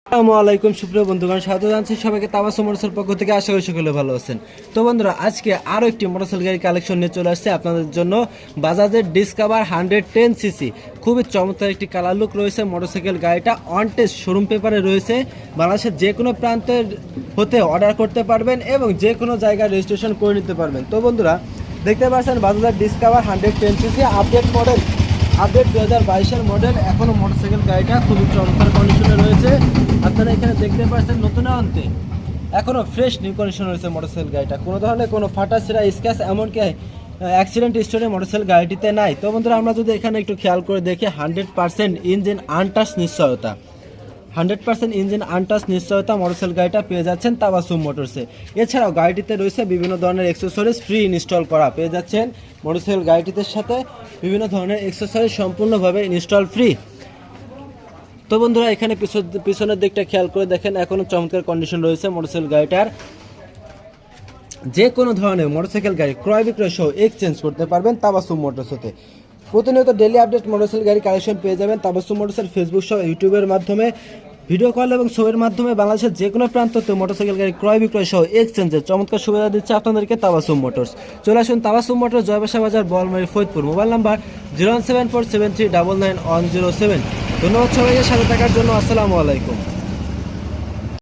আসসালামু আলাইকুম সুপ্রিয় বন্ধুগণ, স্বাগত জানাচ্ছি সবাইকে তাবাসসুম মোটরসের পক্ষ থেকে। আশা করি সকলে ভালো আছেন। তো বন্ধুরা, আজকে আরও একটি মোটরসাইকেল গাড়ি কালেকশন নিয়ে চলে আসছে আপনাদের জন্য। বাজাজের ডিসকভার 110 সিসি, খুবই চমৎকার একটি কালার লুক রয়েছে মোটরসাইকেল গাড়িটা। অন টেস্ট শোরুম পেপারে রয়েছে। বাংলাদেশের যে কোনো প্রান্তের হতে অর্ডার করতে পারবেন এবং যে কোনো জায়গায় রেজিস্ট্রেশন করে নিতে পারবেন। তো বন্ধুরা, দেখতে পাচ্ছেন বাজাজের Discover 110 CC update model, update 2022-এর মডেল। এখনও মোটরসাইকেল গাড়িটা খুবই চমৎকার কন্ডিশনে রয়েছে। আপনারা এখানে দেখতে পাচ্ছেন নতুন আনতে এখনও ফ্রেশ নিউ কন্ডিশন রয়েছে মোটরসাইকেল গাড়িটা। কোনো ধরনের কোনো ফাটা ছেঁড়া স্ক্র্যাচ এমনকি অ্যাক্সিডেন্ট হিস্টোরি মোটরসাইকেল গাড়িটিতে নাই। তো বন্ধুরা, আমরা যদি এখানে একটু খেয়াল করে দেখি, 100% ইঞ্জিন আনটাচ নিশ্চয়তা, 100% ইঞ্জিন আনটাচ নিশ্চয়তা মোটরসাইকেল গাড়িটা পেয়ে যাচ্ছেন তাবাসসুম মোটরসে। এছাড়াও গাড়িটিতে রয়েছে বিভিন্ন ধরনের অ্যাক্সেসরিজ ফ্রি ইনস্টল করা, পেয়ে যাচ্ছেন মোটরসাইকেল গাড়িটিতে সাথে বিভিন্ন ধরনের অ্যাক্সেসরিজ সম্পূর্ণভাবে ইনস্টল ফ্রি। তো বন্ধুরা, এখানে পিছনের দিকটা খেয়াল করে দেখেন, এখনও চমৎকার কন্ডিশন রয়েছে মোটরসাইকেল গাড়িটার। যে কোনো ধরনের মোটরসাইকেল গাড়ি ক্রয় বিক্রয় সহ এক্সচেঞ্জ করতে পারবেন তাবাসসুম মোটরসতে। প্রতিনিয়ত ডেলি আপডেট মোটরসাইকেল গাড়ি কালেকশন পেয়ে যাবেন তাবাসসুম মোটরসের ফেসবুক সহ ইউটিউবের মাধ্যমে, ভিডিও কল এবং ছবির মাধ্যমে। বাংলাদেশের যে কোনো প্রান্ততে মোটরসাইকেল গাড়ি ক্রয় বিক্রয় সহ এক্সচেঞ্জের চমৎকার সুবিধা দিচ্ছে আপনাদেরকে তাবাসসুম মোটরস। চলে আসুন তাবাসসুম মোটরস, জয়বাসা বাজার, বোয়ালমারী, ফরিদপুর। Mobile number 01747399107। ধন্যবাদ সবাইকে সাথে থাকার জন্য। আসসালামু আলাইকুম।